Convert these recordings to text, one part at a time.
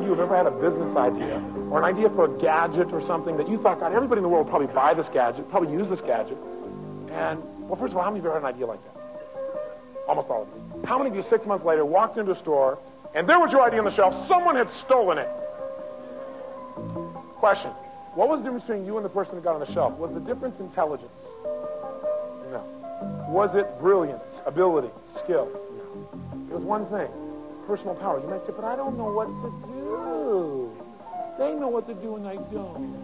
you have ever had a business idea or an idea for a gadget or something that you thought, God, everybody in the world would probably buy this gadget, probably use this gadget? And, well, first of all, how many of you ever had an idea like that? Almost all of you. How many of you 6 months later walked into a store and there was your idea on the shelf, someone had stolen it? Question. What was the difference between you and the person that got on the shelf? Was the difference intelligence? No. Was it brilliance, ability, skill? No. It was one thing. Personal power. You might say, but I don't know what to do. They know what to do and I don't.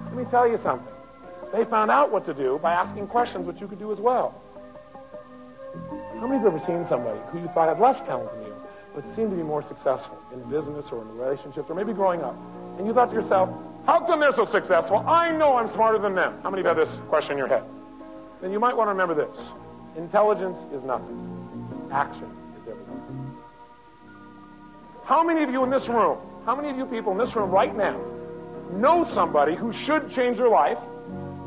Let me tell you something. They found out what to do by asking questions which you could do as well. How many of you have ever seen somebody who you thought had less talent than you, but seemed to be more successful in business or in relationships or maybe growing up? And you thought to yourself, how come they're so successful? I know I'm smarter than them. How many of you have this question in your head? Then you might want to remember this. Intelligence is nothing. Action is everything. How many of you in this room, how many of you people in this room right now know somebody who should change their life?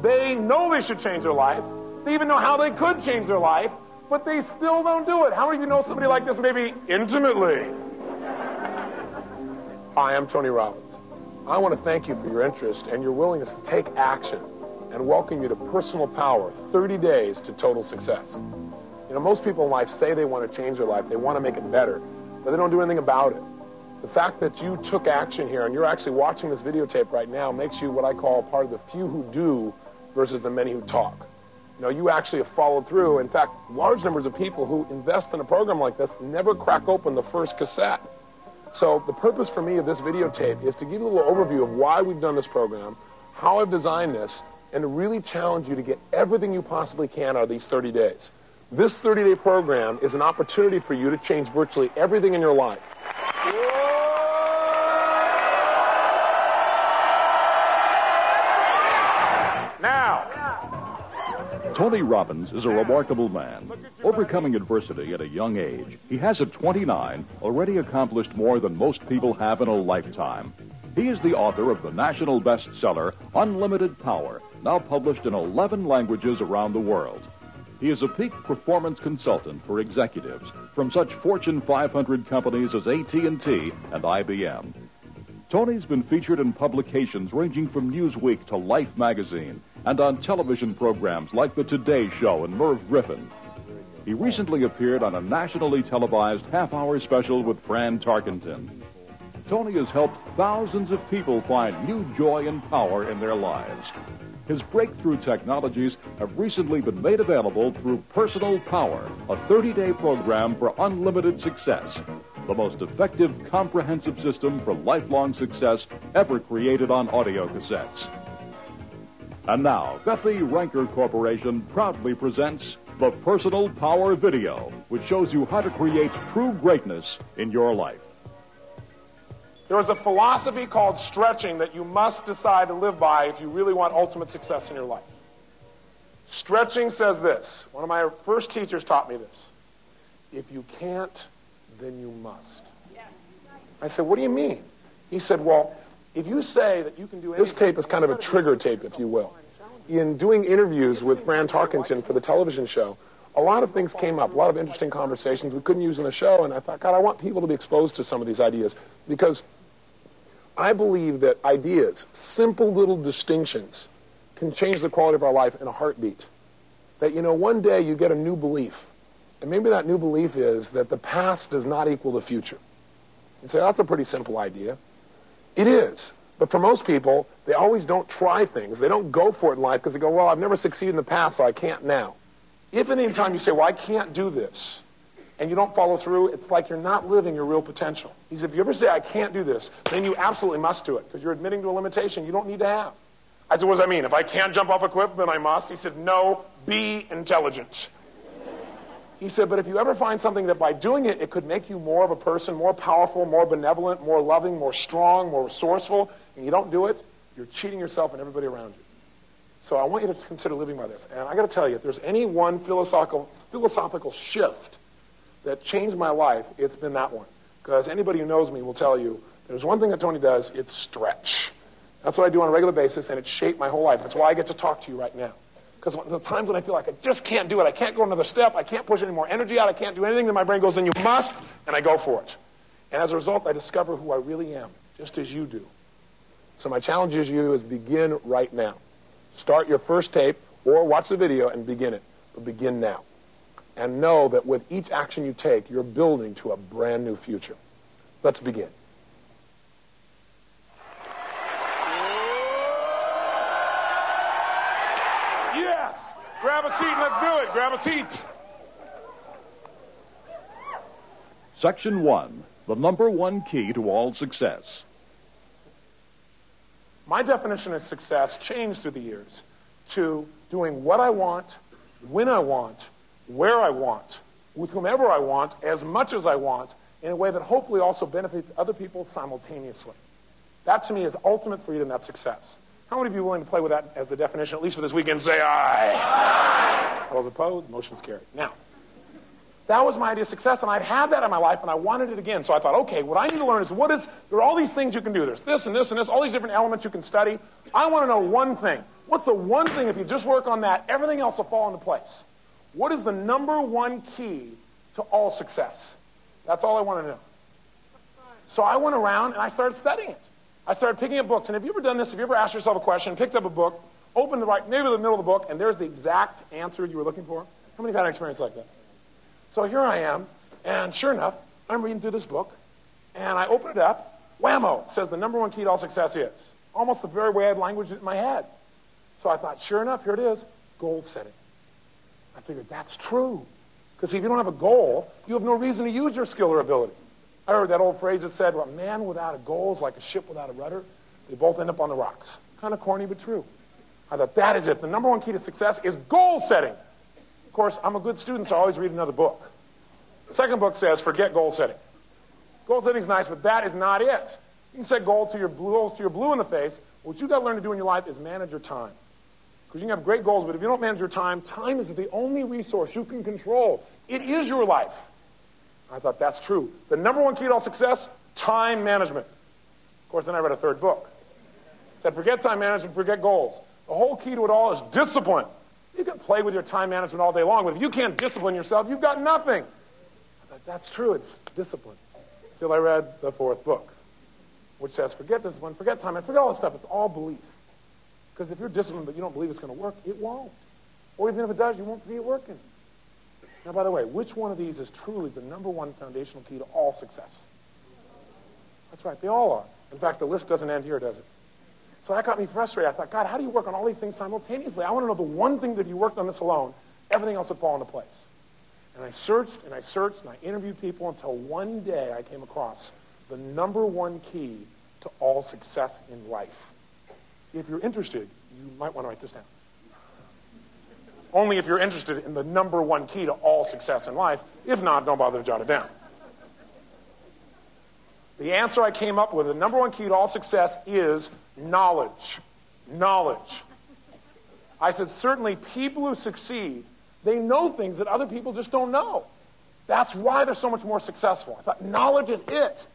They know they should change their life. They even know how they could change their life, but they still don't do it. How many of you know somebody like this maybe intimately? Hi, I'm Tony Robbins. I want to thank you for your interest and your willingness to take action and welcome you to Personal Power, 30 Days to Total Success. You know, most people in life say they want to change their life, they want to make it better, but they don't do anything about it. The fact that you took action here and you're actually watching this videotape right now makes you what I call part of the few who do versus the many who talk. You know, you actually have followed through. In fact, large numbers of people who invest in a program like this never crack open the first cassette. So the purpose for me of this videotape is to give you a little overview of why we've done this program, how I've designed this, and to really challenge you to get everything you possibly can out of these 30 days. This 30-day program is an opportunity for you to change virtually everything in your life. Tony Robbins is a remarkable man. Overcoming adversity at a young age, he has at 29 already accomplished more than most people have in a lifetime. He is the author of the national bestseller, Unlimited Power, now published in 11 languages around the world. He is a peak performance consultant for executives from such Fortune 500 companies as AT&T and IBM. Tony's been featured in publications ranging from Newsweek to Life magazine and on television programs like The Today Show and Merv Griffin. He recently appeared on a nationally televised half-hour special with Fran Tarkenton. Tony has helped thousands of people find new joy and power in their lives. His breakthrough technologies have recently been made available through Personal Power, a 30-day program for unlimited success, the most effective, comprehensive system for lifelong success ever created on audio cassettes. And now, Guthrie Ranker Corporation proudly presents the Personal Power Video, which shows you how to create true greatness in your life. There is a philosophy called stretching that you must decide to live by if you really want ultimate success in your life. Stretching says this. One of my first teachers taught me this. If you can't, then you must. I said, what do you mean? He said, well, if you say that you can do anything... This tape is kind of a trigger tape, if you will. In doing interviews with Fran Tarkenton for the television show, a lot of things came up, a lot of interesting conversations we couldn't use in the show, and I thought, God, I want people to be exposed to some of these ideas, because I believe that ideas, simple little distinctions, can change the quality of our life in a heartbeat. That, you know, one day you get a new belief, and maybe that new belief is that the past does not equal the future. You say, that's a pretty simple idea. It is. But for most people, they always don't try things. They don't go for it in life because they go, well, I've never succeeded in the past, so I can't now. If at any time you say, well, I can't do this, and you don't follow through, it's like you're not living your real potential. He said, if you ever say, I can't do this, then you absolutely must do it, because you're admitting to a limitation you don't need to have. I said, what does that mean? If I can't jump off a cliff, then I must? He said, no, be intelligent. He said, but if you ever find something that by doing it, it could make you more of a person, more powerful, more benevolent, more loving, more strong, more resourceful, and you don't do it, you're cheating yourself and everybody around you. So I want you to consider living by this. And I got to tell you, if there's any one philosophical shift that changed my life, it's been that one. Because anybody who knows me will tell you, there's one thing that Tony does, it's stretch. That's what I do on a regular basis, and it's shaped my whole life. That's why I get to talk to you right now. Because the times when I feel like I just can't do it, I can't go another step, I can't push any more energy out, I can't do anything, then my brain goes, then you must, and I go for it. And as a result, I discover who I really am, just as you do. So my challenge to you is begin right now. Start your first tape or watch the video and begin it. But begin now. And know that with each action you take, you're building to a brand new future. Let's begin. Yes! Grab a seat and let's do it. Grab a seat. Section 1, the number one key to all success. My definition of success changed through the years to doing what I want, when I want, where I want, with whomever I want, as much as I want, in a way that hopefully also benefits other people simultaneously. That to me is ultimate freedom, that's success. How many of you are willing to play with that as the definition, at least for this weekend? Say aye. All those opposed, motion's carried. Now, that was my idea of success, and I'd had that in my life, and I wanted it again. So I thought, okay, what I need to learn is there are all these things you can do. There's this and this and this, all these different elements you can study. I want to know one thing. What's the one thing, if you just work on that, everything else will fall into place? What is the number one key to all success? That's all I want to know. So I went around and I started studying it. I started picking up books. And have you ever done this? Have you ever asked yourself a question, picked up a book, opened maybe the middle of the book, and there's the exact answer you were looking for? How many have had an experience like that? So here I am, and sure enough, I'm reading through this book, and I open it up. Whammo! It says the number one key to all success is. Almost the very way I had languaged it in my head. So I thought, sure enough, here it is, goal setting. I figured that's true. Because if you don't have a goal, you have no reason to use your skill or ability. I heard that old phrase that said, well, a man without a goal is like a ship without a rudder. They both end up on the rocks. Kind of corny, but true. I thought, that is it. The number one key to success is goal setting. Of course, I'm a good student, so I always read another book. The second book says, forget goal setting. Goal setting is nice, but that is not it. You can set goals to your blue in the face. What you've got to learn to do in your life is manage your time. Because you can have great goals, but if you don't manage your time, time is the only resource you can control. It is your life. I thought, that's true. The number one key to all success, time management. Of course, then I read a third book. It said, forget time management, forget goals. The whole key to it all is discipline. You can play with your time management all day long, but if you can't discipline yourself, you've got nothing. I thought, that's true, it's discipline. Till I read the fourth book, which says, forget discipline, forget time, and forget all this stuff. It's all belief. Because if you're disciplined but you don't believe it's going to work, it won't. Or even if it does, you won't see it working. Now, by the way, which one of these is truly the number one foundational key to all success? That's right, they all are. In fact, the list doesn't end here, does it? So that got me frustrated. I thought, God, how do you work on all these things simultaneously? I want to know the one thing that if you worked on this alone, everything else would fall into place. And I searched and I searched and I interviewed people until one day I came across the number one key to all success in life. If you're interested, you might want to write this down. Only if you're interested in the number one key to all success in life. If not, don't bother to jot it down. The answer I came up with, the number one key to all success is knowledge. Knowledge. I said, certainly people who succeed, they know things that other people just don't know. That's why they're so much more successful. I thought, knowledge is it.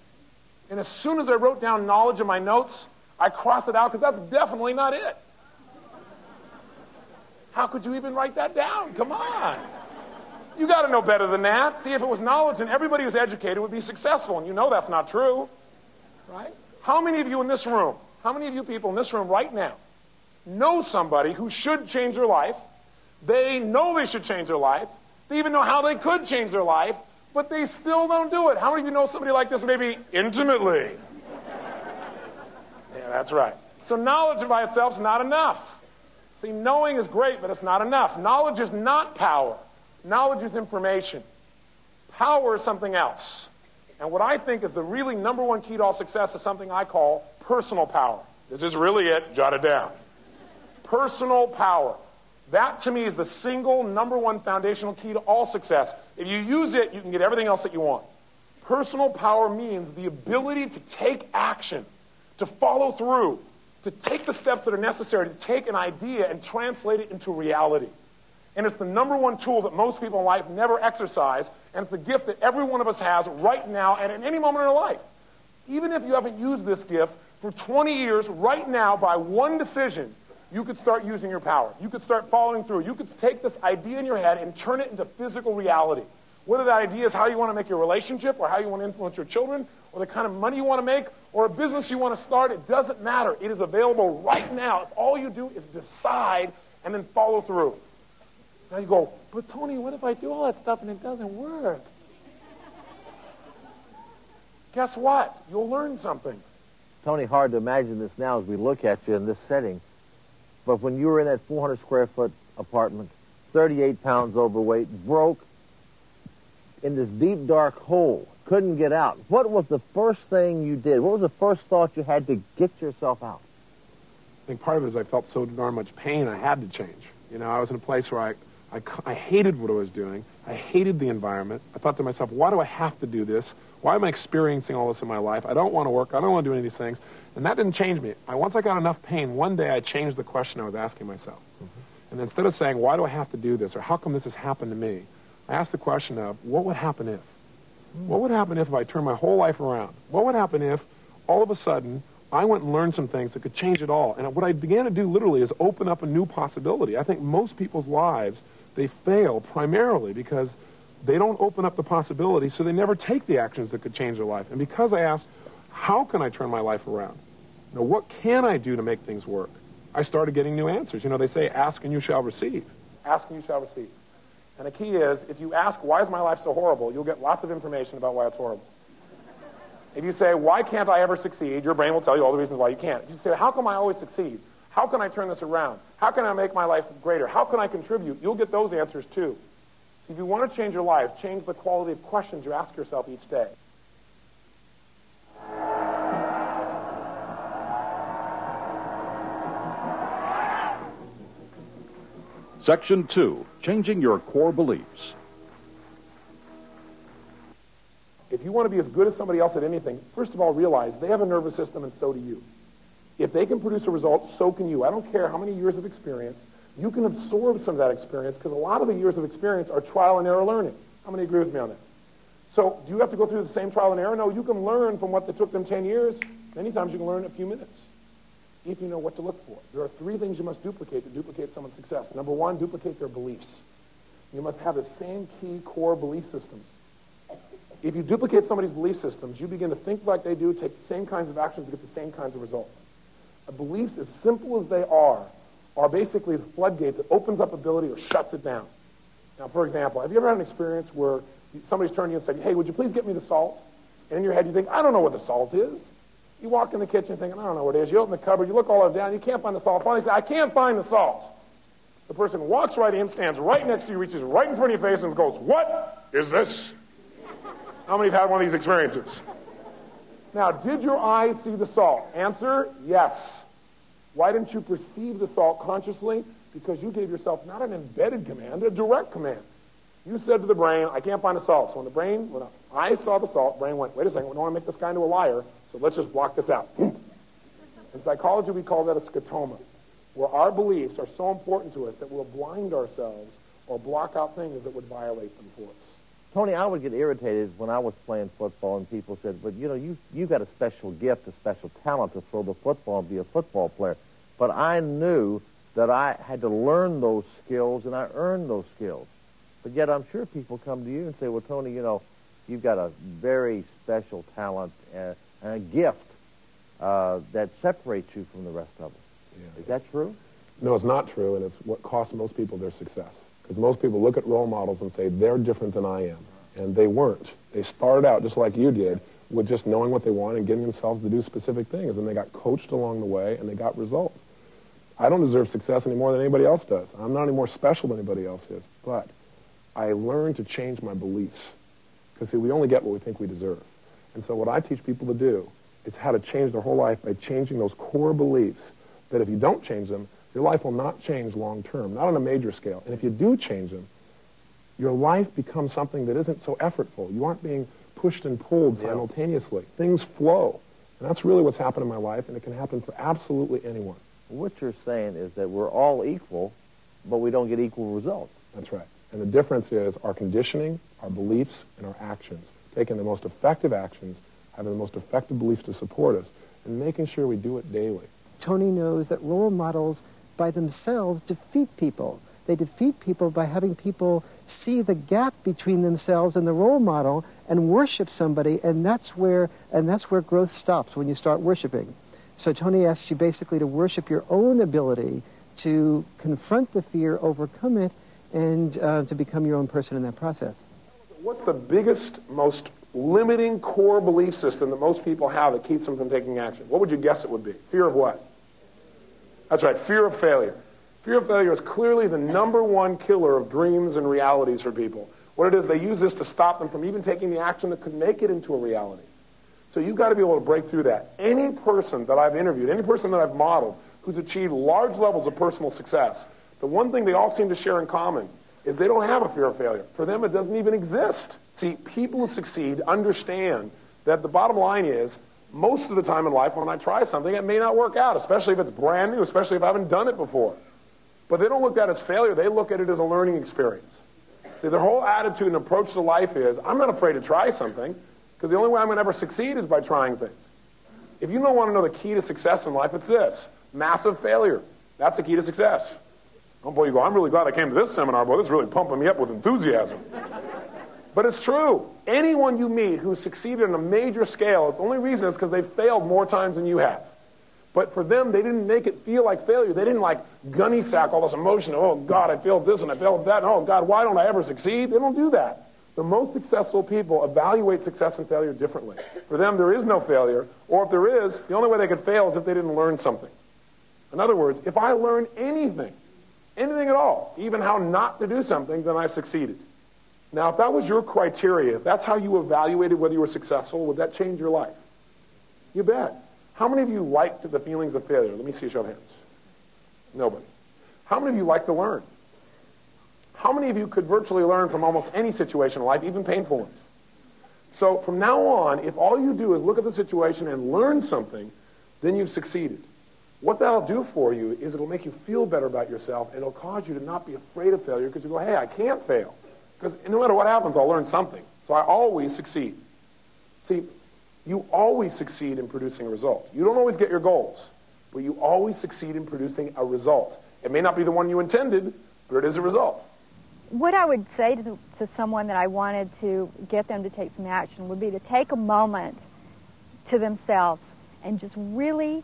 And as soon as I wrote down knowledge in my notes, I crossed it out because that's definitely not it. How could you even write that down? Come on. You got to know better than that. See, if it was knowledge, then everybody who's educated would be successful, and you know that's not true. Right? How many of you in this room, how many of you people in this room right now know somebody who should change their life? They know they should change their life. They even know how they could change their life, but they still don't do it. How many of you know somebody like this maybe intimately? Yeah, that's right. So knowledge by itself is not enough. See, knowing is great, but it's not enough. Knowledge is not power. Knowledge is information. Power is something else. And what I think is the really number one key to all success is something I call personal power. This is really it. Jot it down. Personal power. That, to me, is the single number one foundational key to all success. If you use it, you can get everything else that you want. Personal power means the ability to take action, to follow through, to take the steps that are necessary to take an idea and translate it into reality. And it's the number one tool that most people in life never exercise, and it's the gift that every one of us has right now and at any moment in our life. Even if you haven't used this gift for 20 years, right now, by one decision, you could start using your power. You could start following through. You could take this idea in your head and turn it into physical reality. Whether that idea is how you want to make your relationship, or how you want to influence your children, or the kind of money you want to make, or a business you want to start. It doesn't matter. It is available right now. If all you do is decide and then follow through. Now you go, but Tony, what if I do all that stuff and it doesn't work? Guess what? You'll learn something. Tony, hard to imagine this now as we look at you in this setting. But when you were in that 400 square foot apartment, 38 pounds overweight, broke, in this deep, dark hole, couldn't get out, what was the first thing you did? What was the first thought you had to get yourself out? I think part of it is I felt so darn much pain I had to change. You know, I was in a place where I hated what I was doing. I hated the environment. I thought to myself, why do I have to do this? Why am I experiencing all this in my life? I don't want to work. I don't want to do any of these things. And that didn't change me. Once I got enough pain, one day I changed the question I was asking myself. And instead of saying, why do I have to do this, or how come this has happened to me, I asked the question of, what would happen if? What would happen if I turned my whole life around? What would happen if, all of a sudden, I went and learned some things that could change it all? And what I began to do, literally, is open up a new possibility. I think most people's lives, they fail primarily because they don't open up the possibility, so they never take the actions that could change their life. And because I asked, how can I turn my life around? Now, what can I do to make things work? I started getting new answers. You know, they say, ask and you shall receive. Ask and you shall receive. And the key is, if you ask, why is my life so horrible, you'll get lots of information about why it's horrible. If you say, why can't I ever succeed, your brain will tell you all the reasons why you can't. If you say, how come I always succeed? How can I turn this around? How can I make my life greater? How can I contribute? You'll get those answers too. If you want to change your life, change the quality of questions you ask yourself each day. Section 2, changing your core beliefs. If you want to be as good as somebody else at anything, first of all, realize they have a nervous system and so do you. If they can produce a result, so can you. I don't care how many years of experience. You can absorb some of that experience because a lot of the years of experience are trial and error learning. How many agree with me on that? So do you have to go through the same trial and error? No, you can learn from what took them 10 years. Many times you can learn in a few minutes if you know what to look for. There are 3 things you must duplicate to duplicate someone's success. Number 1, duplicate their beliefs. You must have the same key core belief systems. If you duplicate somebody's belief systems, you begin to think like they do, take the same kinds of actions to get the same kinds of results. Beliefs, as simple as they are basically the floodgate that opens up ability or shuts it down. Now, for example, have you ever had an experience where somebody's turned to you and said, hey, would you please get me the salt? And in your head you think, I don't know what the salt is. You walk in the kitchen thinking, I don't know what it is. You open the cupboard, you look all over down, you can't find the salt. Finally you say, I can't find the salt. The person walks right in, stands right next to you, reaches right in front of your face and goes, what is this? How many have had one of these experiences? Now, did your eyes see the salt? Answer, yes. Why didn't you perceive the salt consciously? Because you gave yourself not an embedded command, a direct command. You said to the brain, I can't find the salt. So when the eyes saw the salt, the brain went, wait a second, we don't want to make this guy into a liar, so let's just block this out. In psychology, we call that a scotoma, where our beliefs are so important to us that we'll blind ourselves or block out things that would violate them for us. Tony, I would get irritated when I was playing football and people said, but you know, you've got a special gift, a special talent to throw the football and be a football player. But I knew that I had to learn those skills and I earned those skills. But yet I'm sure people come to you and say, well, Tony, you know, you've got a very special talent and a gift that separates you from the rest of us. Yeah. Is that true? No, it's not true, and it's what costs most people their success. Because most people look at role models and say, they're different than I am. And they weren't. They started out just like you did, with just knowing what they want and getting themselves to do specific things. And they got coached along the way, and they got results. I don't deserve success any more than anybody else does. I'm not any more special than anybody else is. But I learned to change my beliefs. Because, see, we only get what we think we deserve. And so what I teach people to do is how to change their whole life by changing those core beliefs that if you don't change them, your life will not change long term, not on a major scale. And if you do change them, your life becomes something that isn't so effortful. You aren't being pushed and pulled simultaneously. Things flow. And that's really what's happened in my life, and it can happen for absolutely anyone. What you're saying is that we're all equal, but we don't get equal results. That's right. And the difference is our conditioning, our beliefs, and our actions. Taking the most effective actions, having the most effective beliefs to support us, and making sure we do it daily. Tony knows that role models by themselves defeat people. They defeat people by having people see the gap between themselves and the role model and worship somebody, and that's where growth stops, when you start worshiping. So Tony asks you basically to worship your own ability to confront the fear, overcome it, and to become your own person in that process. What's the biggest, most limiting core belief system that most people have that keeps them from taking action? What would you guess it would be? Fear of what? That's right, fear of failure. Fear of failure is clearly the #1 killer of dreams and realities for people. What it is, they use this to stop them from even taking the action that could make it into a reality. So you've got to be able to break through that. Any person that I've interviewed, any person that I've modeled, who's achieved large levels of personal success, the one thing they all seem to share in common is they don't have a fear of failure. For them, it doesn't even exist. See, people who succeed understand that the bottom line is, most of the time in life when I try something, it may not work out, especially if it's brand new, especially if I haven't done it before. But they don't look at it as failure. They look at it as a learning experience. See, their whole attitude and approach to life is, I'm not afraid to try something, because the only way I'm going to ever succeed is by trying things. If you don't want to know the key to success in life, it's this: massive failure. That's the key to success. Oh boy, you go, I'm really glad I came to this seminar, boy, this is really pumping me up with enthusiasm. But it's true. Anyone you meet who's succeeded on a major scale, the only reason is because they've failed more times than you have. But for them, they didn't make it feel like failure. They didn't like gunny sack all this emotion. Oh, God, I failed this and I failed that. And, oh, God, why don't I ever succeed? They don't do that. The most successful people evaluate success and failure differently. For them, there is no failure. Or if there is, the only way they could fail is if they didn't learn something. In other words, if I learn anything at all, even how not to do something, then I've succeeded. Now, if that was your criteria, if that's how you evaluated whether you were successful, would that change your life? You bet. How many of you liked the feelings of failure? Let me see a show of hands. Nobody. How many of you like to learn? How many of you could virtually learn from almost any situation in life, even painful ones? So from now on, if all you do is look at the situation and learn something, then you've succeeded. What that'll do for you is it'll make you feel better about yourself, and it'll cause you to not be afraid of failure, because you go, hey, I can't fail. Because no matter what happens, I'll learn something. So I always succeed. See, you always succeed in producing a result. You don't always get your goals, but you always succeed in producing a result. It may not be the one you intended, but it is a result. What I would say to someone that I wanted to get them to take some action would be to take a moment to themselves and just really,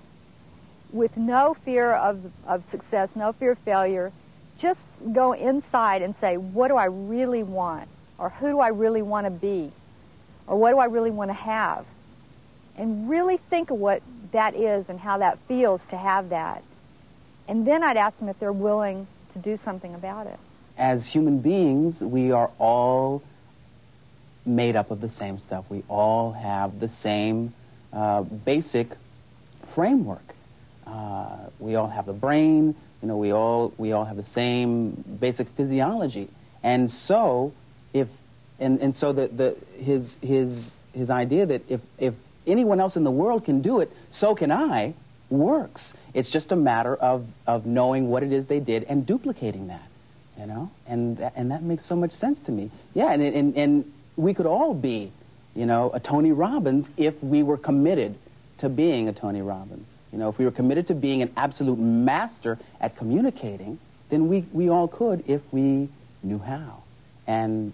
with no fear of success, no fear of failure, just go inside and say, what do I really want? Or who do I really want to be? Or what do I really want to have? And really think of what that is and how that feels to have that. And then I'd ask them if they're willing to do something about it. As human beings, we are all made up of the same stuff. We all have the same basic framework. We all have the brain. You know, we all have the same basic physiology. And so, his idea that if anyone else in the world can do it, so can I, works. It's just a matter of knowing what it is they did and duplicating that, you know, and that makes so much sense to me. Yeah, and we could all be, you know, a Tony Robbins if we were committed to being a Tony Robbins. You know, if we were committed to being an absolute master at communicating, then we all could if we knew how. And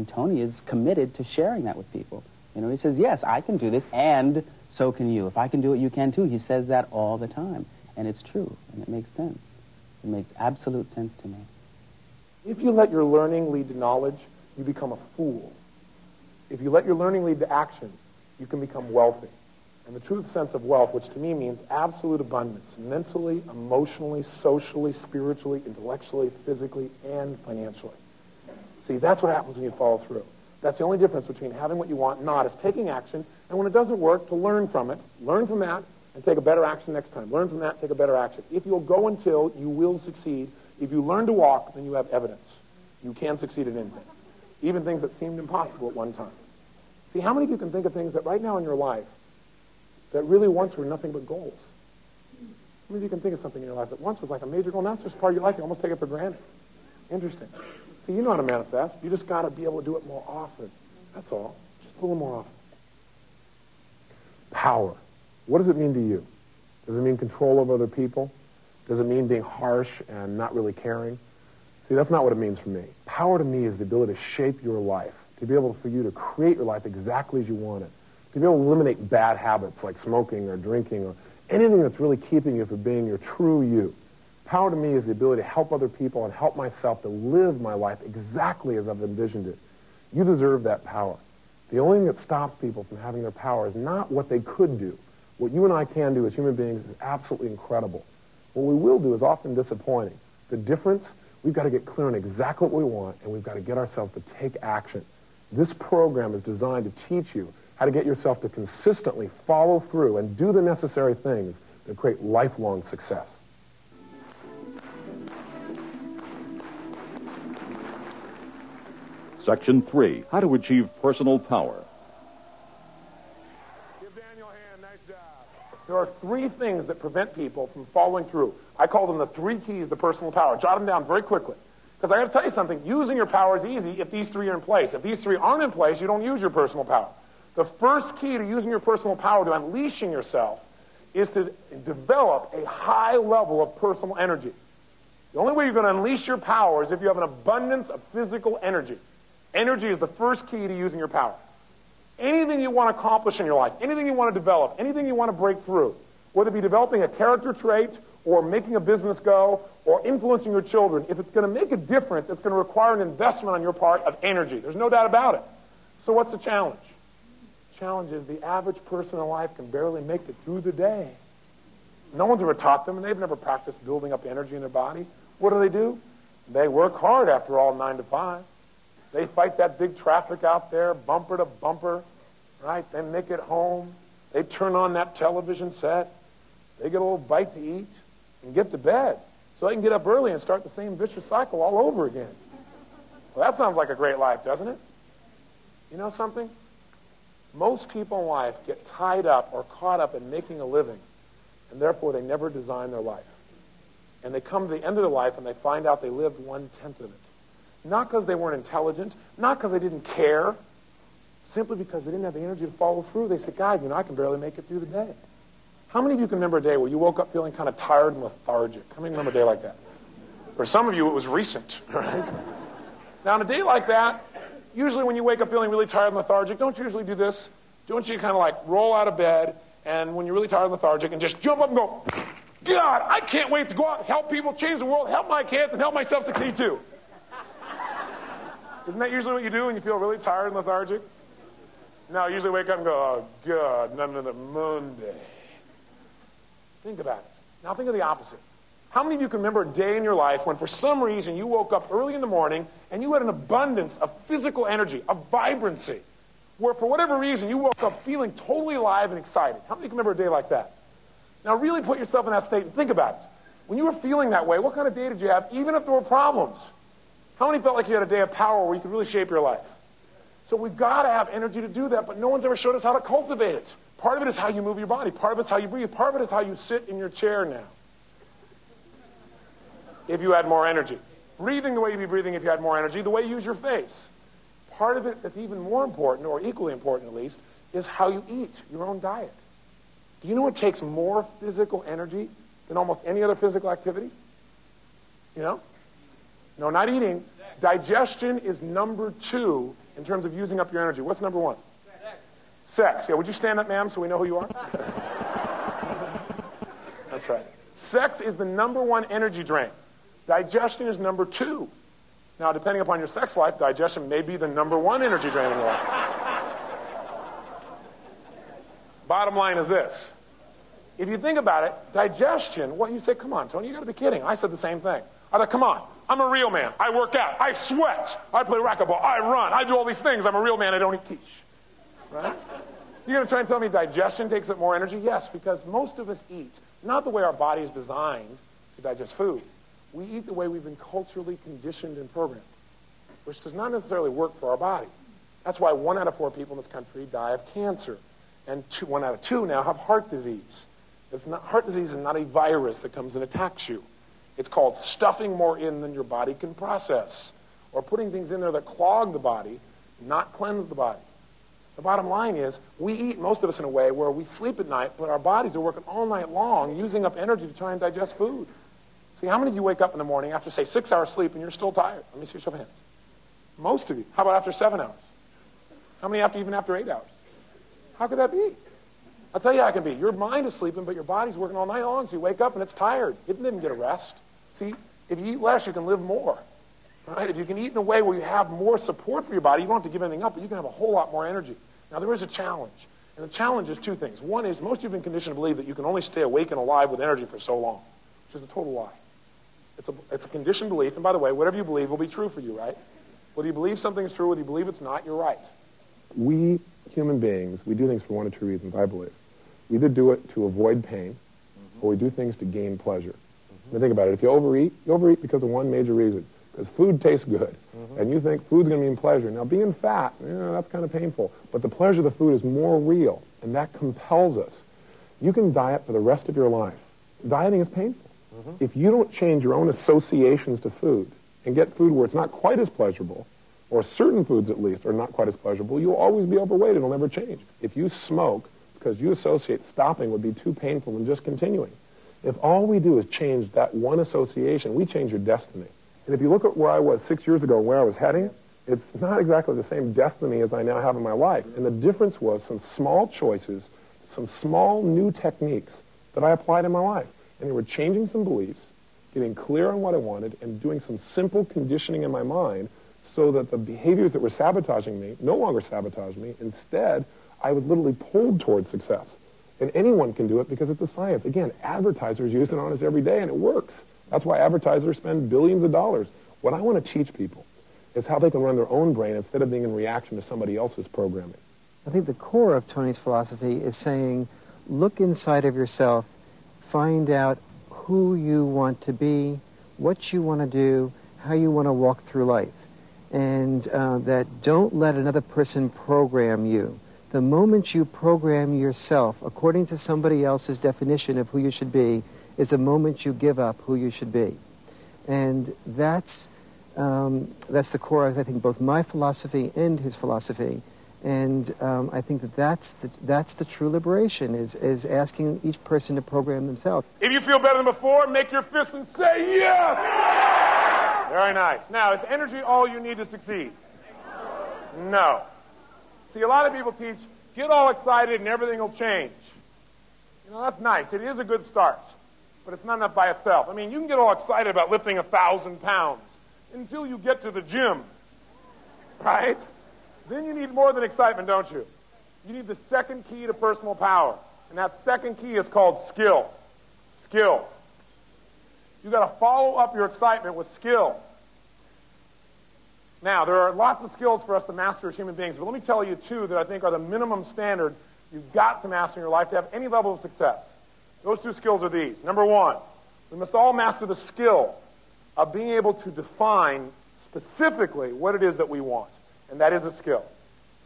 Tony is committed to sharing that with people. You know, he says, yes, I can do this, and so can you. If I can do it, you can too. He says that all the time. And it's true, and it makes sense. It makes absolute sense to me. If you let your learning lead to knowledge, you become a fool. If you let your learning lead to action, you can become wealthy. And the true sense of wealth, which to me means absolute abundance, mentally, emotionally, socially, spiritually, intellectually, physically, and financially. See, that's what happens when you follow through. That's the only difference between having what you want and not, is taking action, and when it doesn't work, to learn from it, learn from that, and take a better action next time. Learn from that, take a better action. If you'll go until, you will succeed. If you learn to walk, then you have evidence. You can succeed at anything, even things that seemed impossible at one time. See, how many of you can think of things that right now in your life that really once were nothing but goals? How many of you can think of something in your life that once was like a major goal, now it's just part of your life, you almost take it for granted? Interesting. See, you know how to manifest. You just got to be able to do it more often. That's all. Just a little more often. Power. What does it mean to you? Does it mean control over other people? Does it mean being harsh and not really caring? See, that's not what it means for me. Power to me is the ability to shape your life, to be able for you to create your life exactly as you want it, to be able to eliminate bad habits like smoking or drinking or anything that's really keeping you from being your true you. Power to me is the ability to help other people and help myself to live my life exactly as I've envisioned it. You deserve that power. The only thing that stops people from having their power is not what they could do. What you and I can do as human beings is absolutely incredible. What we will do is often disappointing. The difference, we've got to get clear on exactly what we want, and we've got to get ourselves to take action. This program is designed to teach you how to get yourself to consistently follow through and do the necessary things that create lifelong success. Section 3, how to achieve personal power. Give Daniel a hand. Nice job. There are 3 things that prevent people from following through. I call them the 3 keys to personal power. Jot them down very quickly. Because I got to tell you something. Using your power is easy if these 3 are in place. If these 3 aren't in place, you don't use your personal power. The first key to using your personal power, to unleashing yourself, is to develop a high level of personal energy. The only way you're going to unleash your power is if you have an abundance of physical energy. Energy is the first key to using your power. Anything you want to accomplish in your life, anything you want to develop, anything you want to break through, whether it be developing a character trait or making a business go or influencing your children, if it's going to make a difference, it's going to require an investment on your part of energy. There's no doubt about it. So what's the challenge? The challenge is the average person in life can barely make it through the day. No one's ever taught them, and they've never practiced building up energy in their body. What do? They work hard after all 9 to 5. They fight that big traffic out there, bumper to bumper, right? They make it home. They turn on that television set. They get a little bite to eat and get to bed so they can get up early and start the same vicious cycle all over again. Well, that sounds like a great life, doesn't it? You know something? Most people in life get tied up or caught up in making a living, and therefore they never design their life. And they come to the end of their life and they find out they lived 1/10 of it. Not because they weren't intelligent, not because they didn't care, simply because they didn't have the energy to follow through. They said, God, I can barely make it through the day. How many of you can remember a day where you woke up feeling kind of tired and lethargic? How many remember a day like that? For some of you, it was recent, right? Now, on a day like that, usually when you wake up feeling really tired and lethargic, don't you usually do this? Don't you kind of like roll out of bed, and when you're really tired and lethargic, and just jump up and go, God, I can't wait to go out and help people, change the world, help my kids, and help myself succeed too. Isn't that usually what you do when you feel really tired and lethargic? No, I usually wake up and go, oh, God, another Monday. Think about it. Now think of the opposite. How many of you can remember a day in your life when for some reason you woke up early in the morning and you had an abundance of physical energy, of vibrancy, where for whatever reason you woke up feeling totally alive and excited? How many can remember a day like that? Now really put yourself in that state and think about it. When you were feeling that way, what kind of day did you have, even if there were problems? How many felt like you had a day of power where you could really shape your life? So we've got to have energy to do that, but no one's ever showed us how to cultivate it. Part of it is how you move your body. Part of it's how you breathe. Part of it is how you sit in your chair now. If you had more energy. Breathing the way you'd be breathing if you had more energy, the way you use your face. Part of it that's even more important, or equally important at least, is how you eat, your own diet. Do you know what takes more physical energy than almost any other physical activity? You know? No, not eating. Digestion is number 2 in terms of using up your energy. What's number 1? Sex. Yeah, would you stand up, ma'am, so we know who you are? That's right. Sex is the number 1 energy drain. Digestion is number 2. Now, depending upon your sex life, digestion may be the number 1 energy drain in your life. Bottom line is this. If you think about it, digestion, what you say, come on, Tony, you got to be kidding. I said the same thing. I thought, come on, I'm a real man. I work out. I sweat. I play racquetball. I run. I do all these things. I'm a real man. I don't eat quiche. Right? You're going to try and tell me digestion takes up more energy? Yes, because most of us eat, not the way our body is designed to digest food. We eat the way we've been culturally conditioned and programmed, which does not necessarily work for our body. That's why 1 out of 4 people in this country die of cancer, and 1 out of 2 now have heart disease. Heart disease is not a virus that comes and attacks you. It's called stuffing more in than your body can process, or putting things in there that clog the body, not cleanse the body. The bottom line is, we eat, most of us, in a way where we sleep at night, but our bodies are working all night long, using up energy to try and digest food. See, how many of you wake up in the morning after, say, 6 hours sleep and you're still tired? Let me see your show of hands. Most of you. How about after 7 hours? How many even after 8 hours? How could that be? I'll tell you how it can be. Your mind is sleeping, but your body's working all night long, so you wake up and it's tired. It didn't get a rest. See, if you eat less, you can live more. Right? If you can eat in a way where you have more support for your body, you don't have to give anything up, but you can have a whole lot more energy. Now, there is a challenge. And the challenge is two things. One is most of you have been conditioned to believe that you can only stay awake and alive with energy for so long, which is a total lie. It's a conditioned belief, and by the way, whatever you believe will be true for you, right? Whether you believe something is true, whether you believe it's not, you're right. We, human beings, we do things for one or two reasons, I believe. We either do it to avoid pain, or we do things to gain pleasure. I mean, think about it. If you overeat because of one major reason. Because food tastes good, and you think food's going to mean pleasure. Now, being fat, that's kind of painful. But the pleasure of the food is more real, and that compels us. You can diet for the rest of your life. Dieting is painful. If you don't change your own associations to food and get food where it's not quite as pleasurable, or certain foods at least are not quite as pleasurable, you'll always be overweight. It'll never change. If you smoke, it's because you associate stopping would be too painful than just continuing. If all we do is change that one association, we change your destiny. And if you look at where I was 6 years ago and where I was heading, it's not exactly the same destiny as I now have in my life. And the difference was some small choices, some small new techniques that I applied in my life. And they were changing some beliefs, getting clear on what I wanted, and doing some simple conditioning in my mind so that the behaviors that were sabotaging me no longer sabotaged me. Instead, I was literally pulled towards success. And anyone can do it because it's a science. Again, advertisers use it on us every day, and it works. That's why advertisers spend billions of dollars. What I want to teach people is how they can run their own brain instead of being in reaction to somebody else's programming. I think the core of Tony's philosophy is saying, look inside of yourself, find out who you want to be, what you want to do, how you want to walk through life. And that don't let another person program you. The moment you program yourself according to somebody else's definition of who you should be is the moment you give up who you should be. And that's the core of, I think, both my philosophy and his philosophy. And I think that's the true liberation, is asking each person to program themselves. If you feel better than before, make your fist and say yes! Very nice. Now, is energy all you need to succeed? No. See, a lot of people teach, get all excited and everything will change. That's nice. It is a good start. But it's not enough by itself. I mean, you can get all excited about lifting 1,000 pounds until you get to the gym, right? Then you need more than excitement, don't you? You need the second key to personal power. And that second key is called skill. Skill. You've got to follow up your excitement with skill. Now, there are lots of skills for us to master as human beings, but let me tell you two that I think are the minimum standard you've got to master in your life to have any level of success. Those two skills are these. Number one, we must all master the skill of being able to define specifically what it is that we want. And that is a skill.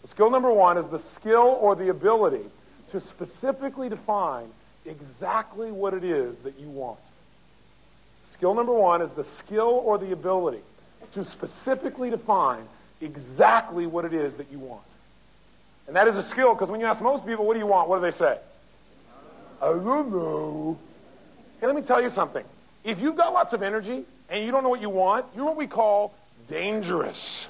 So skill number one is the skill or the ability to specifically define exactly what it is that you want. Skill number one is the skill or the ability to specifically define exactly what it is that you want. And that is a skill, because when you ask most people, what do you want? What do they say? I don't know. Hey, let me tell you something. If you've got lots of energy and you don't know what you want, you're what we call dangerous.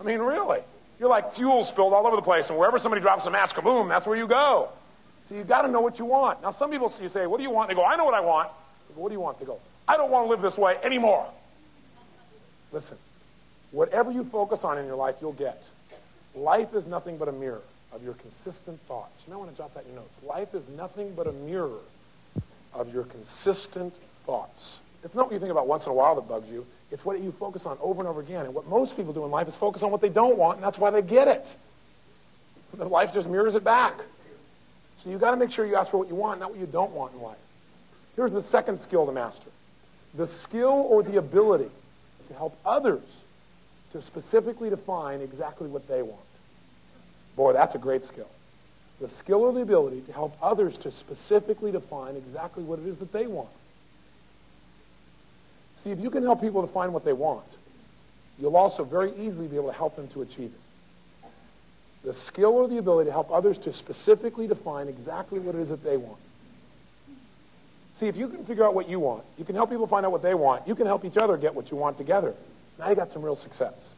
I mean, really. You're like fuel spilled all over the place, and wherever somebody drops a match, kaboom, that's where you go. So you've got to know what you want. Now, some people, you say, what do you want? They go, I know what I want. They go, what do you want? They go, I don't want to live this way anymore. Listen, whatever you focus on in your life, you'll get. Life is nothing but a mirror of your consistent thoughts. You might want to jot that in your notes. Life is nothing but a mirror of your consistent thoughts. It's not what you think about once in a while that bugs you. It's what you focus on over and over again. And what most people do in life is focus on what they don't want, and that's why they get it. And life just mirrors it back. So you've got to make sure you ask for what you want, not what you don't want in life. Here's the second skill to master. The skill or the ability to help others to specifically define exactly what they want. Boy, that's a great skill. The skill or the ability to help others to specifically define exactly what it is that they want. See, if you can help people define what they want, you'll also very easily be able to help them to achieve it. The skill or the ability to help others to specifically define exactly what it is that they want. See, if you can figure out what you want, you can help people find out what they want, you can help each other get what you want together. Now you got some real success.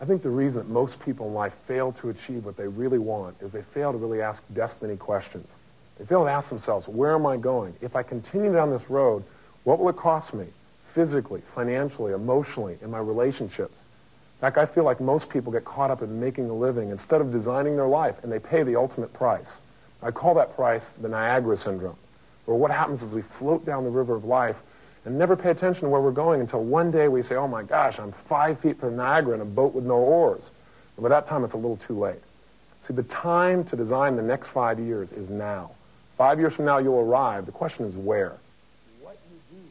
I think the reason that most people in life fail to achieve what they really want is they fail to really ask destiny questions. They fail to ask themselves, where am I going? If I continue down this road, what will it cost me? Physically, financially, emotionally, in my relationships. In fact, I feel like most people get caught up in making a living instead of designing their life, and they pay the ultimate price. I call that price the Niagara Syndrome, where what happens is we float down the river of life and never pay attention to where we're going until one day we say, oh my gosh, I'm 5 feet from Niagara in a boat with no oars. And by that time, it's a little too late. See, the time to design the next 5 years is now. 5 years from now, you'll arrive. The question is where. What you do.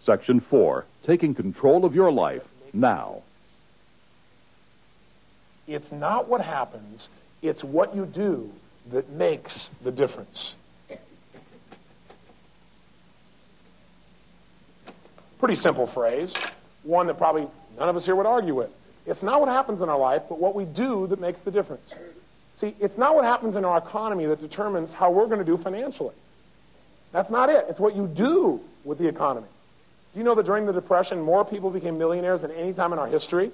Section 4, taking control of your life now. It's not what happens, it's what you do that makes the difference. Pretty simple phrase, one that probably none of us here would argue with. It's not what happens in our life, but what we do that makes the difference. See, it's not what happens in our economy that determines how we're going to do financially. That's not it. It's what you do with the economy. Do you know that during the Depression, more people became millionaires than any time in our history? Do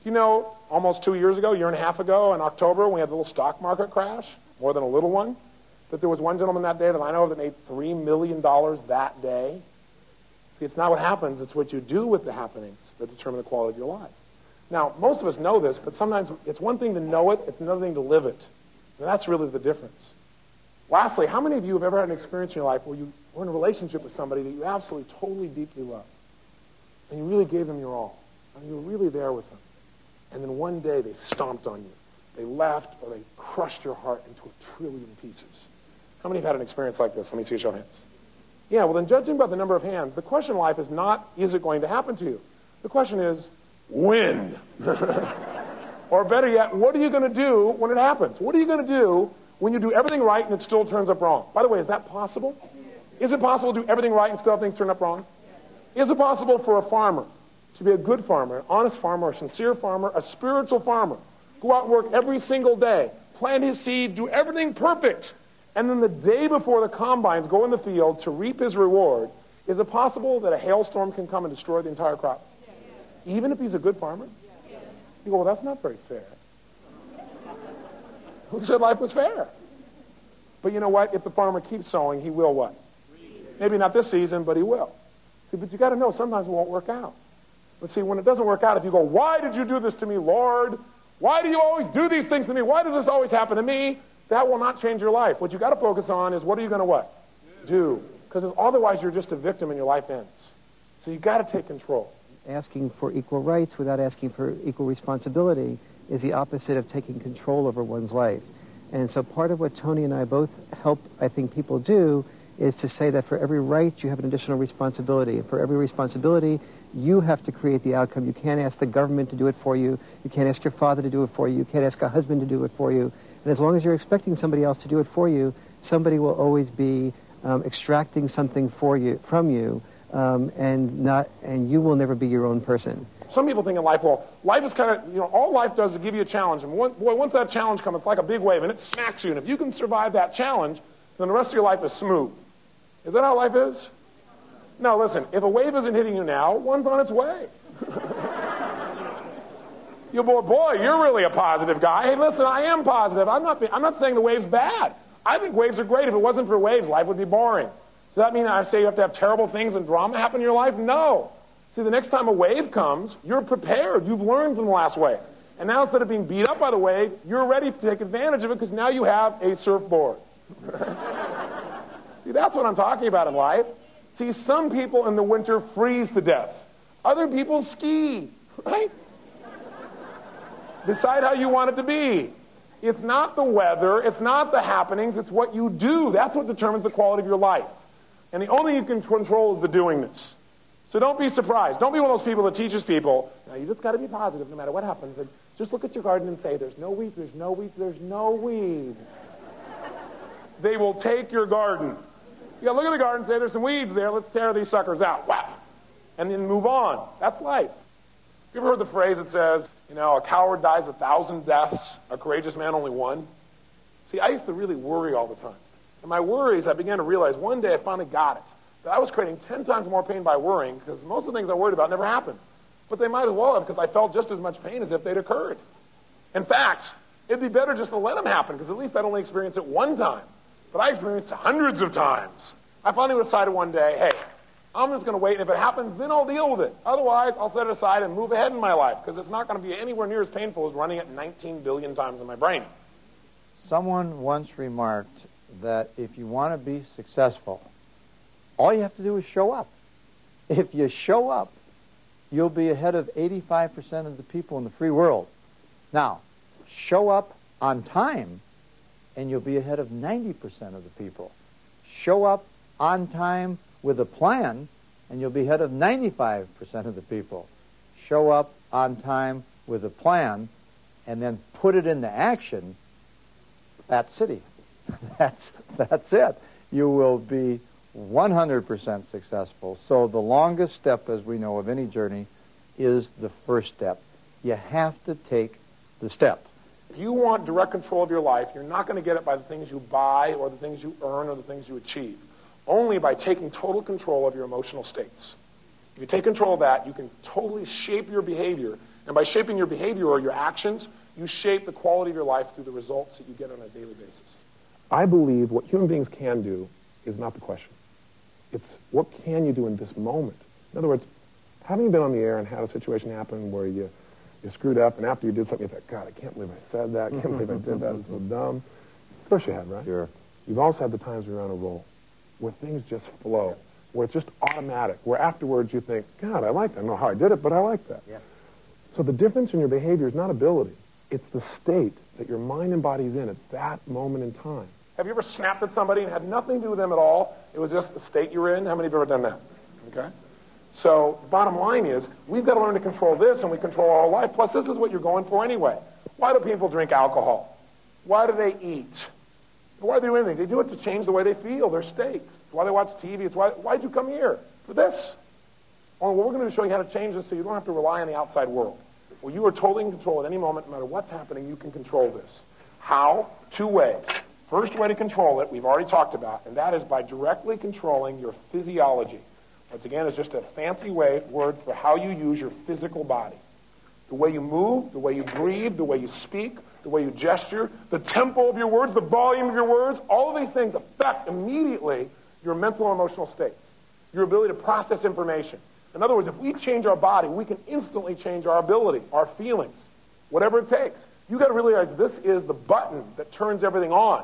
you know, almost 2 years ago, a year and a half ago, in October, when we had the little stock market crash, more than a little one, that there was one gentleman that day that I know of that made $3 million that day? See, it's not what happens, it's what you do with the happenings that determine the quality of your life. Now, most of us know this, but sometimes it's one thing to know it, it's another thing to live it. And that's really the difference. Lastly, how many of you have ever had an experience in your life where you were in a relationship with somebody that you absolutely, totally, deeply love, and you really gave them your all, and you were really there with them, and then one day they stomped on you. They left, or they crushed your heart into a trillion pieces. How many have had an experience like this? Let me see a show of hands. Yeah, well then judging by the number of hands, the question in life is not, is it going to happen to you? The question is, when? Or better yet, what are you going to do when it happens? What are you going to do when you do everything right and it still turns up wrong? By the way, is that possible? Is it possible to do everything right and still have things turn up wrong? Is it possible for a farmer to be a good farmer, an honest farmer, a sincere farmer, a spiritual farmer, go out and work every single day, plant his seed, do everything perfect, and then the day before the combines go in the field to reap his reward, is it possible that a hailstorm can come and destroy the entire crop? Even if he's a good farmer? You go, well, that's not very fair. Who said life was fair? But you know what? If the farmer keeps sowing, he will what? Maybe not this season, but he will. See, but you got to know sometimes it won't work out. But see, when it doesn't work out, if you go, why did you do this to me, Lord? Why do you always do these things to me? Why does this always happen to me? That will not change your life. What you got to focus on is what are you going to what? Do. Because otherwise you're just a victim and your life ends. So you got to take control. Asking for equal rights without asking for equal responsibility is the opposite of taking control over one's life. And so part of what Tony and I both help, I think, people do is to say that for every right, you have an additional responsibility. For every responsibility, you have to create the outcome. You can't ask the government to do it for you. You can't ask your father to do it for you. You can't ask a husband to do it for you. And as long as you're expecting somebody else to do it for you, somebody will always be extracting something from you, and you will never be your own person. Some people think in life, well, life is kind of, all life does is give you a challenge. And once that challenge comes, it's like a big wave, and it smacks you. And if you can survive that challenge, then the rest of your life is smooth. Is that how life is? No, listen, if a wave isn't hitting you now, one's on its way. Boy, you're really a positive guy. Hey, listen, I am positive. I'm not saying the wave's bad. I think waves are great. If it wasn't for waves, life would be boring. Does that mean I say you have to have terrible things and drama happen in your life? No. See, the next time a wave comes, you're prepared. You've learned from the last wave. And now instead of being beat up by the wave, you're ready to take advantage of it because now you have a surfboard. See, that's what I'm talking about in life. See, some people in the winter freeze to death. Other people ski, right? Decide how you want it to be. It's not the weather. It's not the happenings. It's what you do. That's what determines the quality of your life. And the only thing you can control is the doingness. So don't be surprised. Don't be one of those people that teaches people, now you just got to be positive no matter what happens. And just look at your garden and say, there's no weeds, there's no weeds, there's no weeds. They will take your garden. You got to look at the garden and say, there's some weeds there. Let's tear these suckers out. Wow. And then move on. That's life. You ever heard the phrase that says, a coward dies 1,000 deaths, a courageous man only one? See, I used to really worry all the time. And my worries, I began to realize one day I finally got it, that I was creating 10 times more pain by worrying because most of the things I worried about never happened. But they might as well have because I felt just as much pain as if they'd occurred. In fact, it'd be better just to let them happen because at least I'd only experience it one time. But I experienced it hundreds of times. I finally decided one day, hey, I'm just going to wait, and if it happens, then I'll deal with it. Otherwise, I'll set it aside and move ahead in my life because it's not going to be anywhere near as painful as running it 19 billion times in my brain. Someone once remarked that if you want to be successful, all you have to do is show up. If you show up, you'll be ahead of 85% of the people in the free world. Now, show up on time, and you'll be ahead of 90% of the people. Show up on time with a plan, and you'll be ahead of 95% of the people. Show up on time with a plan, and then put it into action. That's it. That's it. You will be 100% successful. So the longest step, as we know, of any journey is the first step. You have to take the step. If you want direct control of your life, you're not going to get it by the things you buy or the things you earn or the things you achieve. Only by taking total control of your emotional states. If you take control of that, you can totally shape your behavior. And by shaping your behavior or your actions, you shape the quality of your life through the results that you get on a daily basis. I believe what human beings can do is not the question. It's what can you do in this moment? In other words, having been on the air and had a situation happen where you screwed up, and after you did something, you thought, God, I can't believe I said that. I can't believe I did that. It's so dumb. Of course you have, right? Sure. You've also had the times where you're on a roll, where things just flow, where it's just automatic, where afterwards you think, God, I like that. I don't know how I did it, but I like that. Yeah. So the difference in your behavior is not ability. It's the state that your mind and body's in at that moment in time. Have you ever snapped at somebody and had nothing to do with them at all? It was just the state you were in? How many of you have ever done that? Okay? So bottom line is, we've got to learn to control this, and we control our life. Plus, this is what you're going for anyway. Why do people drink alcohol? Why do they eat? Why do they do anything? They do it to change the way they feel, their states. It's why they watch TV. It's why'd you come here? For this. Well, what we're going to show you how to change this so you don't have to rely on the outside world. Well, you are totally in control at any moment. No matter what's happening, you can control this. How? Two ways. First way to control it, we've already talked about, and that is by directly controlling your physiology. Once again, it's just a fancy word for how you use your physical body. The way you move, the way you breathe, the way you speak, the way you gesture, the tempo of your words, the volume of your words, all of these things affect immediately your mental and emotional states, your ability to process information. In other words, if we change our body, we can instantly change our ability, our feelings, whatever it takes. You've got to realize this is the button that turns everything on.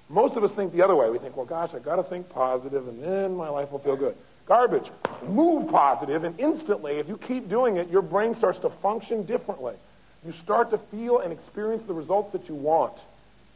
Most of us think the other way. We think, well, gosh, I've got to think positive, and then my life will feel good. Garbage. Move positive, and instantly, if you keep doing it, your brain starts to function differently. You start to feel and experience the results that you want.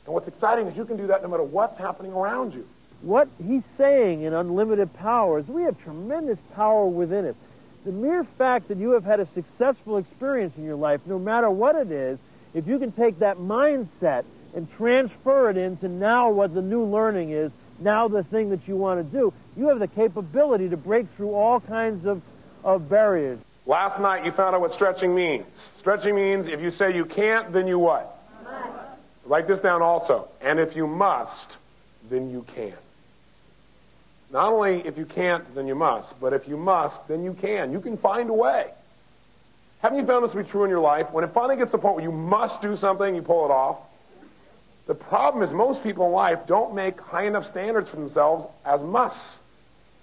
And what's exciting is you can do that no matter what's happening around you. What he's saying in Unlimited Power is we have tremendous power within us. The mere fact that you have had a successful experience in your life, no matter what it is, if you can take that mindset and transfer it into now what the new learning is, now the thing that you want to do, you have the capability to break through all kinds of barriers. Last night you found out what stretching means. Stretching means if you say you can't, then you what? Must. Write this down also. And if you must, then you can. Not only if you can't, then you must, but if you must, then you can. You can find a way. Haven't you found this to be true in your life? When it finally gets to the point where you must do something, you pull it off. The problem is most people in life don't make high enough standards for themselves as musts.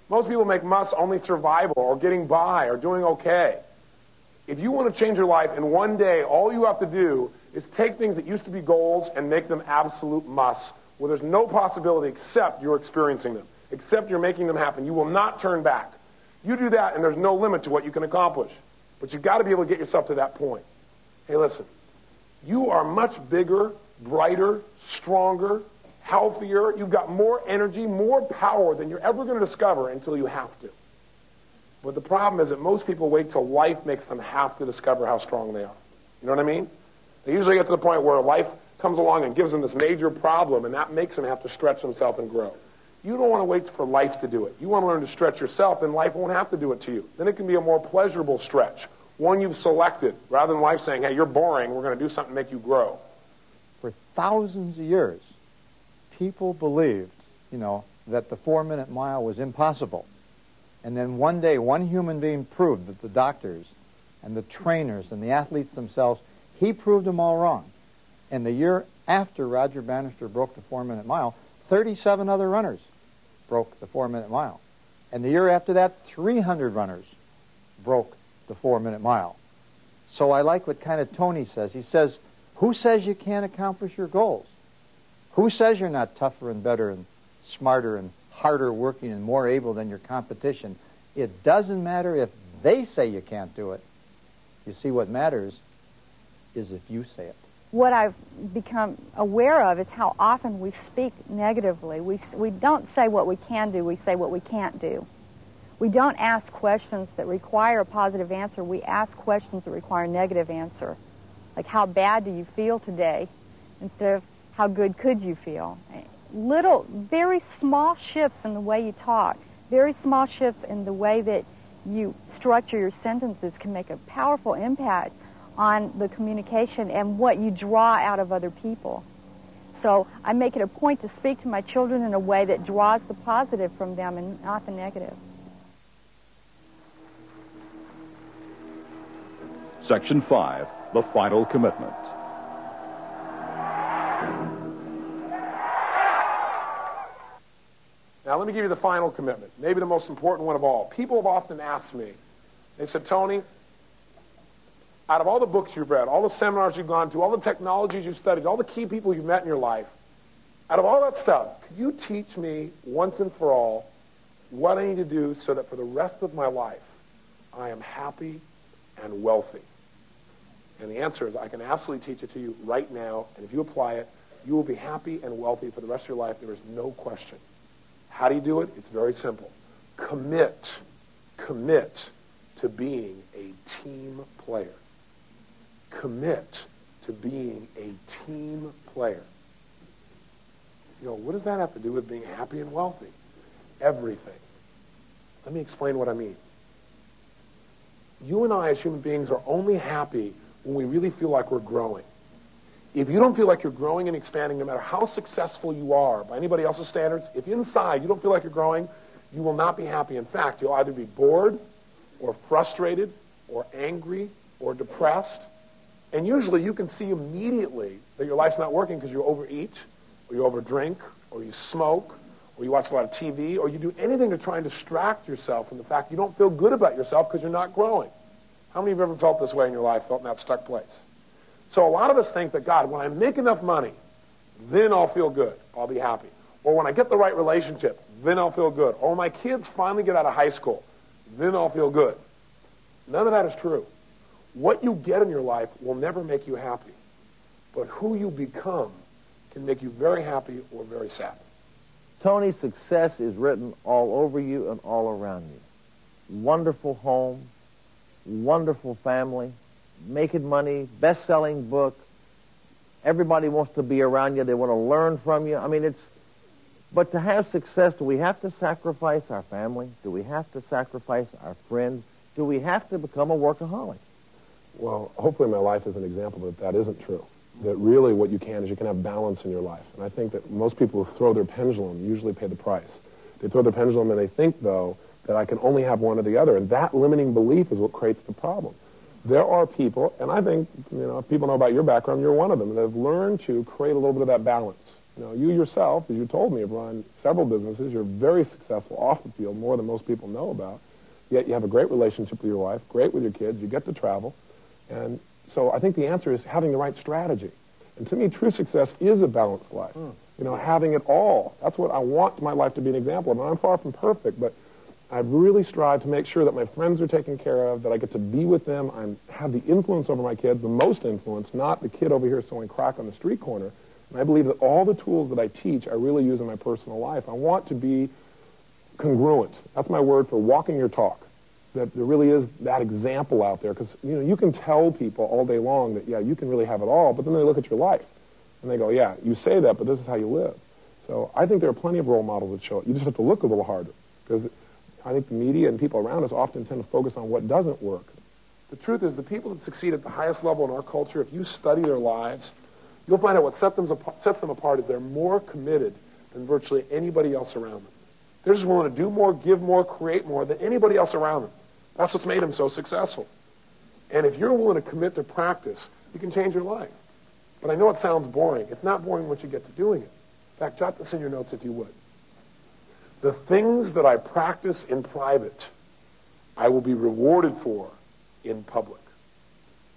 Most people make musts only survival or getting by or doing okay. If you want to change your life in one day, all you have to do is take things that used to be goals and make them absolute musts where there's no possibility except you're experiencing them, except you're making them happen. You will not turn back. You do that and there's no limit to what you can accomplish. But you've got to be able to get yourself to that point. Hey, listen, you are much bigger, brighter, stronger, healthier. You've got more energy, more power than you're ever going to discover until you have to. But the problem is that most people wait till life makes them have to discover how strong they are. You know what I mean? They usually get to the point where life comes along and gives them this major problem, and that makes them have to stretch themselves and grow. You don't want to wait for life to do it. You want to learn to stretch yourself, then life won't have to do it to you. Then it can be a more pleasurable stretch, one you've selected, rather than life saying, hey, you're boring, we're going to do something to make you grow. For thousands of years, people believed that the 4-minute mile was impossible. And then one day, one human being proved that the doctors and the trainers and the athletes themselves, he proved them all wrong. And the year after Roger Bannister broke the 4-minute mile, 37 other runners broke the 4-minute mile. And the year after that, 300 runners broke the 4-minute mile. So I like what kind of Tony says. He says, who says you can't accomplish your goals? Who says you're not tougher and better and smarter and harder working and more able than your competition? It doesn't matter if they say you can't do it. You see, what matters is if you say it. What I've become aware of is how often we speak negatively. We don't say what we can do, we say what we can't do. We don't ask questions that require a positive answer. We ask questions that require a negative answer. Like, how bad do you feel today? Instead of, how good could you feel? Little, very small shifts in the way you talk, very small shifts in the way that you structure your sentences can make a powerful impact on the communication and what you draw out of other people. So I make it a point to speak to my children in a way that draws the positive from them and not the negative. Section 5, the final commitment. Now, let me give you the final commitment, maybe the most important one of all. People have often asked me, they said, Tony, out of all the books you've read, all the seminars you've gone to, all the technologies you've studied, all the key people you've met in your life, out of all that stuff, could you teach me once and for all what I need to do so that for the rest of my life I am happy and wealthy? And the answer is, I can absolutely teach it to you right now, and if you apply it, you will be happy and wealthy for the rest of your life. There is no question. How do you do it? It's very simple. Commit to being a team player. Commit to being a team player. What does that have to do with being happy and wealthy? Everything. Let me explain what I mean. You and I as human beings are only happy when we really feel like we're growing. If you don't feel like you're growing and expanding, no matter how successful you are by anybody else's standards, if inside you don't feel like you're growing, you will not be happy. In fact, you'll either be bored or frustrated or angry or depressed. And usually you can see immediately that your life's not working because you overeat or you overdrink or you smoke or you watch a lot of TV or you do anything to try and distract yourself from the fact you don't feel good about yourself because you're not growing. How many of you have ever felt this way in your life, felt in that stuck place? So a lot of us think that, God, when I make enough money, then I'll feel good. I'll be happy. Or when I get the right relationship, then I'll feel good. Or when my kids finally get out of high school, then I'll feel good. None of that is true. What you get in your life will never make you happy. But who you become can make you very happy or very sad. Tony, success is written all over you and all around you. Wonderful home, wonderful family, making money, best-selling book. Everybody wants to be around you. They want to learn from you. I mean, but to have success, do we have to sacrifice our family? Do we have to sacrifice our friends? Do we have to become a workaholic? Well, hopefully my life is an example that isn't true. That really what you can is you can have balance in your life. And I think that most people who throw their pendulum usually pay the price. They throw their pendulum and they think, though, that I can only have one or the other. And that limiting belief is what creates the problem. There are people, and I think, if people know about your background, you're one of them, that have learned to create a little bit of that balance. You yourself, as you told me, have run several businesses. You're very successful off the field, more than most people know about. Yet you have a great relationship with your wife, great with your kids, you get to travel. And so I think the answer is having the right strategy. And to me, true success is a balanced life. Having it all. That's what I want my life to be an example of. And I'm far from perfect, but I've really strived to make sure that my friends are taken care of, that I get to be with them. I have the influence over my kids, the most influence, not the kid over here selling crack on the street corner. And I believe that all the tools that I teach, I really use in my personal life. I want to be congruent. That's my word for walking your talk. That there really is that example out there. Because, you can tell people all day long that, yeah, you can really have it all, but then they look at your life. And they go, yeah, you say that, but this is how you live. So I think there are plenty of role models that show it. You just have to look a little harder. Because I think the media and people around us often tend to focus on what doesn't work. The truth is, the people that succeed at the highest level in our culture, if you study their lives, you'll find out what sets them apart is they're more committed than virtually anybody else around them. They're just willing to do more, give more, create more than anybody else around them. That's what's made them so successful. And if you're willing to commit to practice, you can change your life. But I know it sounds boring. It's not boring once you get to doing it. In fact, jot this in your notes if you would. The things that I practice in private, I will be rewarded for in public.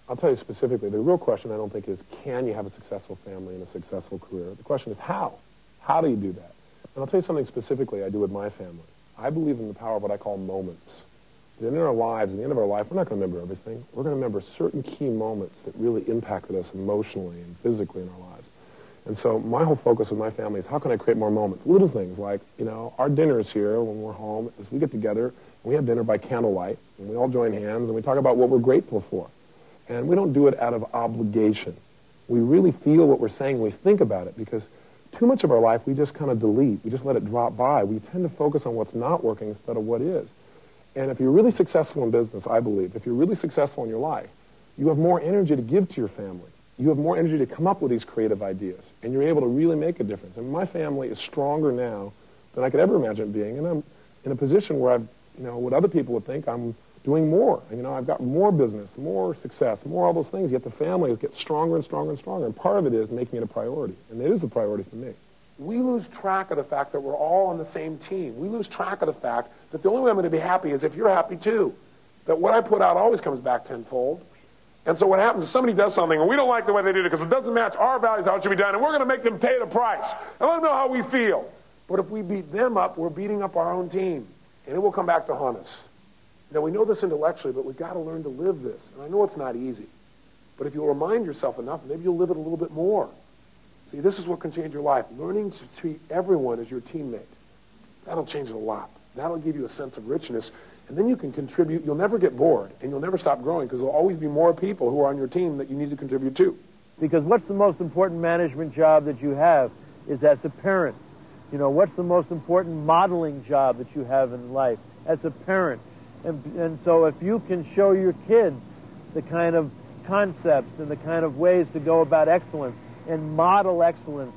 I'll tell you specifically, the real question I don't think is, can you have a successful family and a successful career? The question is, how? How do you do that? And I'll tell you something specifically I do with my family. I believe in the power of what I call moments. That in our lives, at the end of our life, we're not going to remember everything. We're going to remember certain key moments that really impacted us emotionally and physically in our lives. And so my whole focus with my family is how can I create more moments? Little things like, our dinners here when we're home is we get together and we have dinner by candlelight and we all join hands and we talk about what we're grateful for. And we don't do it out of obligation. We really feel what we're saying. We think about it because too much of our life we just kind of delete. We just let it drop by. We tend to focus on what's not working instead of what is. And if you're really successful in business, I believe, if you're really successful in your life, you have more energy to give to your family. You have more energy to come up with these creative ideas. And you're able to really make a difference. And my family is stronger now than I could ever imagine being. And I'm in a position where I've, what other people would think, I'm doing more. And, I've got more business, more success, more all those things. Yet the families get stronger and stronger and stronger. And part of it is making it a priority. And it is a priority for me. We lose track of the fact that we're all on the same team. We lose track of the fact that the only way I'm going to be happy is if you're happy too. That what I put out always comes back tenfold. And so what happens is somebody does something and we don't like the way they did it because it doesn't match our values, how it should be done, and we're going to make them pay the price. And let them know how we feel. But if we beat them up, we're beating up our own team. And it will come back to haunt us. Now, we know this intellectually, but we've got to learn to live this. And I know it's not easy. But if you'll remind yourself enough, maybe you'll live it a little bit more. See, this is what can change your life. Learning to treat everyone as your teammate. That'll change it a lot. That'll give you a sense of richness. And then you can contribute. You'll never get bored. And you'll never stop growing because there'll always be more people who are on your team that you need to contribute to. Because what's the most important management job that you have is as a parent. What's the most important modeling job that you have in life as a parent? And so if you can show your kids the kind of concepts and the kind of ways to go about excellence and model excellence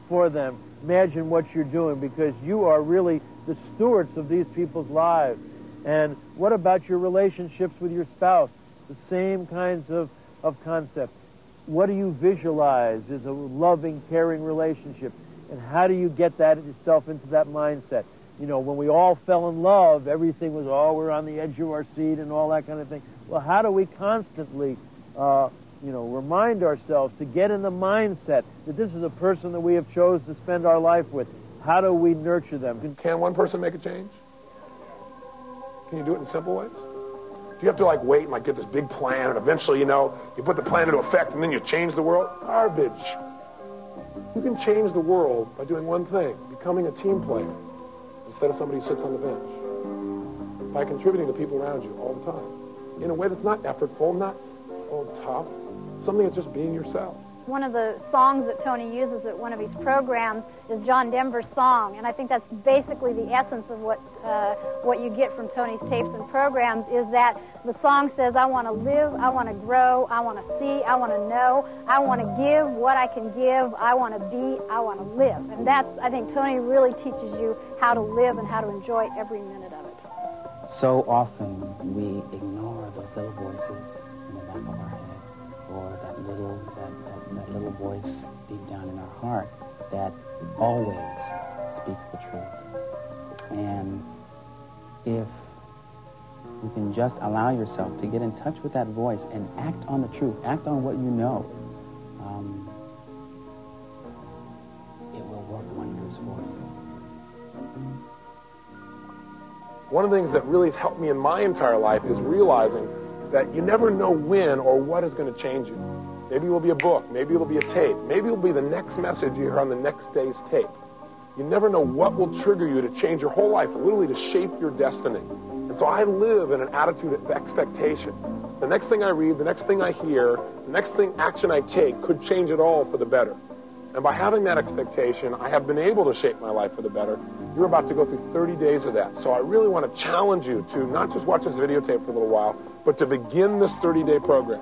for them, imagine what you're doing because you are really the stewards of these people's lives. And what about your relationships with your spouse? The same kinds of concepts. What do you visualize as a loving, caring relationship? And how do you get that yourself into that mindset? When we all fell in love, everything was, we're on the edge of our seat and all that kind of thing. Well, how do we constantly, remind ourselves to get in the mindset that this is a person that we have chosen to spend our life with? How do we nurture them? Can one person make a change? Can you do it in simple ways? Do you have to wait and get this big plan and eventually, you put the plan into effect and then you change the world? Garbage. You can change the world by doing one thing, becoming a team player instead of somebody who sits on the bench. By contributing to people around you all the time. In a way that's not effortful, not tough, something that's just being yourself. One of the songs that Tony uses at one of his programs is John Denver's song, and I think that's basically the essence of what you get from Tony's tapes and programs is that the song says, I want to live, I want to grow, I want to see, I want to know, I want to give what I can give, I want to be, I want to live. And that's, I think Tony really teaches you how to live and how to enjoy every minute of it. So often we ignore those little voices in the back of our head or that little voice deep down in our heart that always speaks the truth. And if you can just allow yourself to get in touch with that voice and act on the truth, act on what you know, it will work wonders for you. One of the things that really has helped me in my entire life is realizing that you never know when or what is going to change you. Maybe it will be a book. Maybe it will be a tape. Maybe it will be the next message you hear on the next day's tape. You never know what will trigger you to change your whole life, literally to shape your destiny. And so I live in an attitude of expectation. The next thing I read, the next thing I hear, the next action I take could change it all for the better. And by having that expectation, I have been able to shape my life for the better. You're about to go through 30 days of that. So I really want to challenge you to not just watch this videotape for a little while, but to begin this 30-day program.